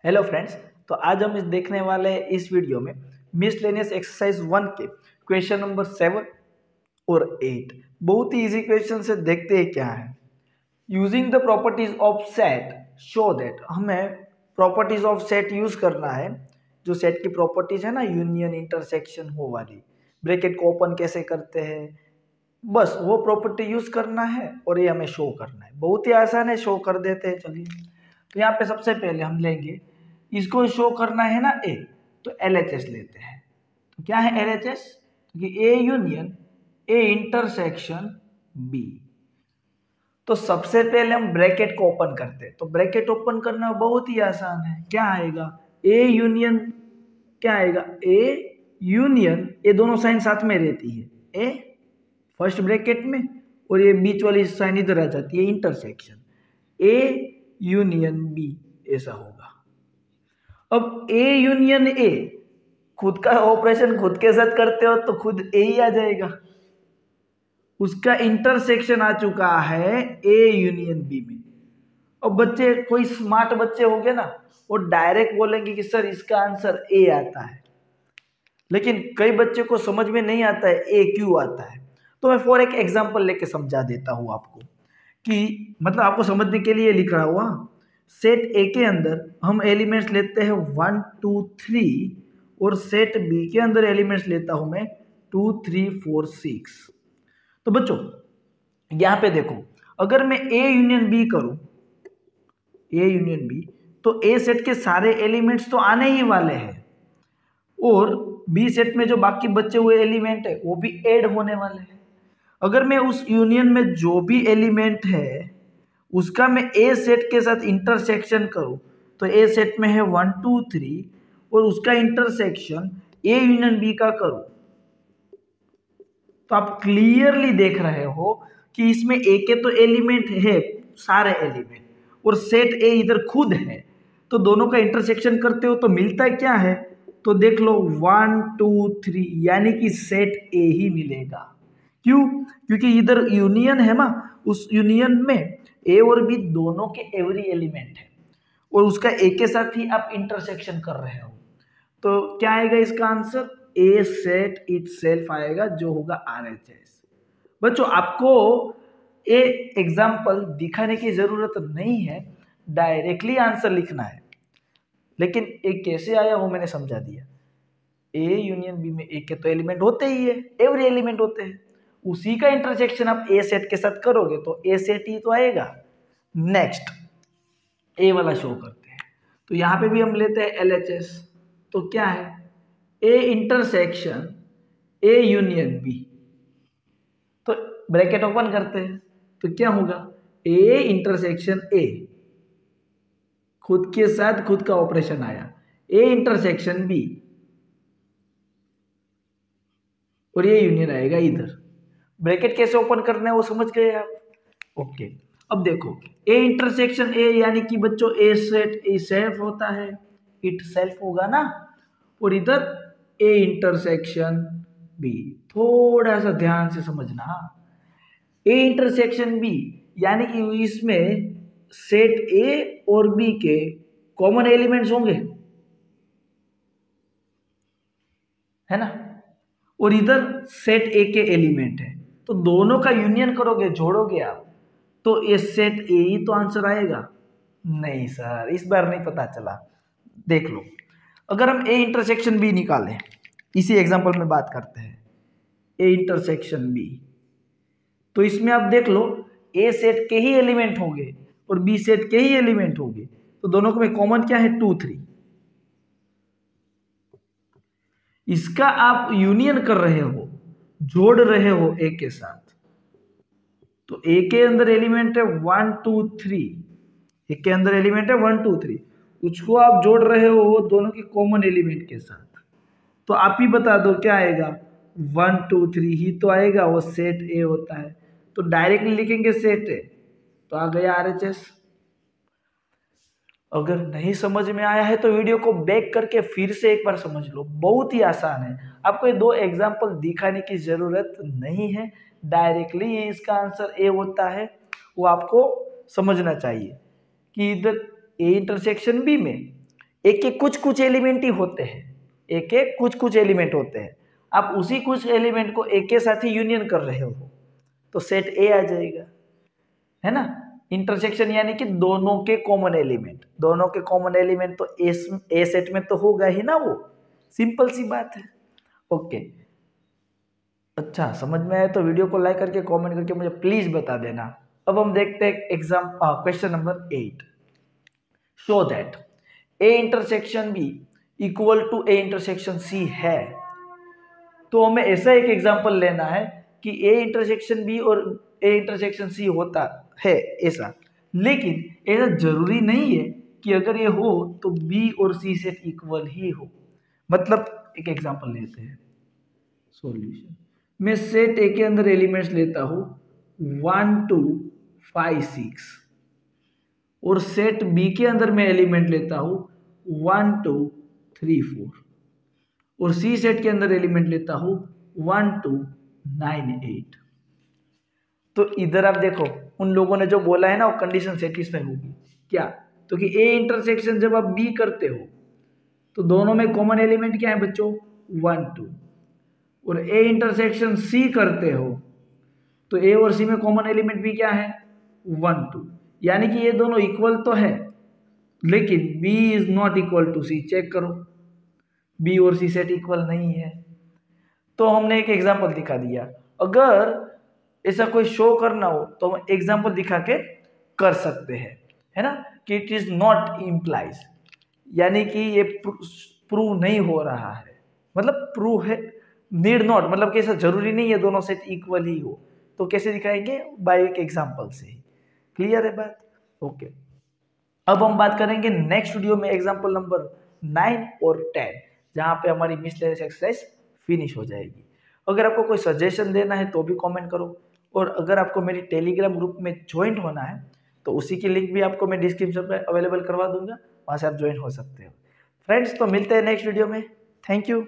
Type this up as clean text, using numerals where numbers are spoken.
Hello friends. तो आज हम इस देखने वाले हैं इस वीडियो में मिसलेनियस एक्सरसाइज 1 के क्वेश्चन नंबर 7 और 8 बहुत ही इजी क्वेश्चन से देखते हैं क्या है। Using the properties of set show that, हमें प्रॉपर्टीज ऑफ सेट यूज करना है। जो सेट की प्रॉपर्टीज है ना, यूनियन, इंटरसेक्शन, वो वाली, ब्रैकेट को ओपन कैसे करते हैं, बस वो प्रॉपर्टी यूज करना है और ये हमें शो करना है। बहुत ही आसान है, शो कर देते हैं। चलिए, तो यहाँ पे सबसे पहले हम लेंगे, इसको शो करना है ना ए, तो LHS लेते हैं। तो क्या है LHS? कि A union A intersection B. तो सबसे पहले हम ब्रैकेट को ओपन करते हैं। तो ब्रैकेट ओपन करना बहुत ही आसान है। क्या आएगा? ए यूनियन, क्या आएगा? ए यूनियन, ये दोनों साइन साथ में रहती है, ए फर्स्ट ब्रैकेट में और ये बीच वाली साइन इधर आ जाती है, इंटरसेक्शन, ए यूनियन बी, ऐसा होगा। अब ए यूनियन ए, खुद का ऑपरेशन खुद के साथ करते हो तो खुद ए ही आ जाएगा। उसका इंटरसेक्शन आ चुका है ए यूनियन बी में। अब बच्चे, कोई स्मार्ट बच्चे होंगे ना, वो डायरेक्ट बोलेंगे कि सर इसका आंसर ए आता है, लेकिन कई बच्चे को समझ में नहीं आता है ए क्यों आता है। तो मैं फॉर एक एग्जांपल लेके समझा देता हूं आपको, कि मतलब आपको समझने के लिए लिख रहा हुआ। सेट ए के अंदर हम एलिमेंट्स लेते हैं 1 2 3 और सेट बी के अंदर एलिमेंट्स लेता हूं मैं 2 3 4 6। तो बच्चों यहां पे देखो, अगर मैं ए यूनियन बी करूं, ए यूनियन बी, तो ए सेट के सारे एलिमेंट्स तो आने ही वाले हैं और बी सेट में जो बाकी बचे हुए एलिमेंट है वो भी ऐड होने वाले हैं। अगर मैं उस यूनियन में जो भी एलिमेंट है उसका मैं ए सेट के साथ इंटरसेक्शन करूं, तो ए सेट में है 1 2 3 और उसका इंटरसेक्शन ए यूनियन बी का करूं, तो आप क्लियरली देख रहे हो कि इसमें ए के तो एलिमेंट है, सारे एलिमेंट, और सेट ए इधर खुद है। तो दोनों का इंटरसेक्शन करते हो तो मिलता क्या है? तो देख लो 1 2 3, यानी कि सेट ए ही मिलेगा। क्यों? क्योंकि इधर यूनियन है ना, उस यूनियन में ए और बी दोनों के एवरी एलिमेंट है और उसका ए के साथ ही आप इंटरसेक्शन कर रहे हो। तो क्या आएगा इसका आंसर? ए सेट इटसेल्फ आएगा, जो होगा RHS। बच्चों आपको ए एग्जाम्पल दिखाने की जरूरत नहीं है, डायरेक्टली आंसर लिखना है। लेकिन ए कैसे आया वो मैंने समझा दिया। ए यूनियन बी में ए के तो एलिमेंट होते ही है, एवरी एलिमेंट होते हैं, उसी का इंटरसेक्शन आप ए सेट के साथ करोगे तो ए सेट ही तो आएगा। नेक्स्ट ए वाला शो करते हैं। तो यहाँ पे भी हम लेते हैं LHS। तो क्या है? A intersection A union B. तो ब्रैकेट ओपन करते हैं तो क्या होगा? ए इंटरसेक्शन ए, खुद के साथ खुद का ऑपरेशन आया, ए इंटरसेक्शन बी, और ये यूनियन आएगा इधर। ब्रैकेट कैसे ओपन करना है वो समझ गए आप? ओके। अब देखो, ए इंटरसेक्शन ए, यानी कि बच्चों ए सेट ए सेल्फ होता है, इट सेल्फ होगा ना, और इधर ए इंटरसेक्शन बी। थोड़ा सा ध्यान से समझना। ए इंटरसेक्शन बी यानी कि इसमें सेट ए और बी के कॉमन एलिमेंट्स होंगे, है ना, और इधर सेट ए के एलिमेंट है। तो दोनों का यूनियन करोगे, जोड़ोगे आप, तो ये सेट ए ही तो आंसर आएगा। नहीं सर, इस बार नहीं पता चला। देख लो, अगर हम ए इंटरसेक्शन बी निकालें, इसी एग्जांपल में बात करते हैं, ए इंटरसेक्शन बी, तो इसमें आप देख लो ए सेट के ही एलिमेंट होंगे और बी सेट के ही एलिमेंट होंगे। तो दोनों में कॉमन क्या है? 2 3। इसका आप यूनियन कर रहे हो, जोड़ रहे हो ए के साथ। तो ए के अंदर एलिमेंट है 1 2 3, ए के अंदर एलिमेंट है 1 2 3, उसको आप जोड़ रहे हो वो दोनों के कॉमन एलिमेंट के साथ। तो आप ही बता दो क्या आएगा? 1 2 3 ही तो आएगा, वो सेट ए होता है। तो डायरेक्टली लिखेंगे सेट ए, तो आ गया RHS। अगर नहीं समझ में आया है तो वीडियो को बैक करके फिर से एक बार समझ लो, बहुत ही आसान है। आपको ये 2 एग्जाम्पल दिखाने की जरूरत नहीं है, डायरेक्टली ये इसका आंसर ए होता है, वो आपको समझना चाहिए कि इधर ए इंटरसेक्शन बी में एक एक कुछ कुछ एलिमेंट ही होते हैं, एक एक कुछ कुछ एलिमेंट होते हैं, आप उसी कुछ एलिमेंट को एक के साथ ही यूनियन कर रहे हो तो सेट ए आ जाएगा, है ना। इंटरसेक्शन यानी कि दोनों के कॉमन एलिमेंट, दोनों के कॉमन एलिमेंट तो ए सेट में तो होगा ही ना, वो सिंपल सी बात है। ओके, अच्छा समझ में आया तो वीडियो को लाइक करके कमेंट करके मुझे प्लीज बता देना। अब हम देखते हैं exam question number 8। Show that A intersection B equal to A intersection C है। तो हमें ऐसा एक एग्जांपल लेना है कि ए इंटरसेक्शन बी और ए इंटरसेक्शन सी होता है ऐसा, लेकिन ऐसा जरूरी नहीं है कि अगर ये हो तो बी और सी सेट इक्वल ही हो। मतलब एक एग्जांपल लेते हैं, सॉल्यूशन। मैं सेट ए के अंदर एलिमेंट्स लेता हूं 1 2 5 6 और सेट बी के अंदर मैं एलिमेंट लेता हूं 1 2 3 4 और सी सेट के अंदर एलिमेंट लेता हूं 1 2 9 8। तो इधर आप देखो उन लोगों ने जो बोला है ना वो कंडीशन सेटिस्फाई होगी क्या, तो कि ए इंटरसेक्शन जब आप बी करते हो तो दोनों में कॉमन एलिमेंट क्या है बच्चों 1 2, और ए इंटरसेक्शन सी करते हो तो ए और सी में कॉमन एलिमेंट भी क्या है 1 2, यानी कि ये दोनों इक्वल तो है लेकिन B is not equal to C. Check करो बी और सी सेट इक्वल नहीं है। तो हमने एक एग्जांपल दिखा दिया, अगर ऐसा कोई शो करना हो तो हम एग्जांपल दिखा के कर सकते हैं, है ना, कि इट इज नॉट इम्प्लाइज, यानी कि ये प्रूव नहीं हो रहा है, मतलब प्रूव है नीड नॉट, मतलब कि ऐसा जरूरी नहीं है दोनों सेट इक्वल ही हो। तो कैसे दिखाएंगे, बाय एक एग्जांपल से ही। क्लियर है बात? ओके, अब हम बात करेंगे नेक्स्ट वीडियो में एग्जांपल नंबर 9 और 10, जहां पे हमारी मिसलेनियस एक्सरसाइज फिनिश हो जाएगी। अगर आपको कोई सजेशन देना है तो भी कमेंट करो, और अगर आपको मेरी टेलीग्राम ग्रुप में ज्वाइन होना है तो उसी की लिंक भी आपको मैं डिस्क्रिप्शन में अवेलेबल करवा दूंगा, वहां से आप ज्वाइन हो सकते हो। फ्रेंड्स, तो मिलते हैं नेक्स्ट वीडियो में। Thank you.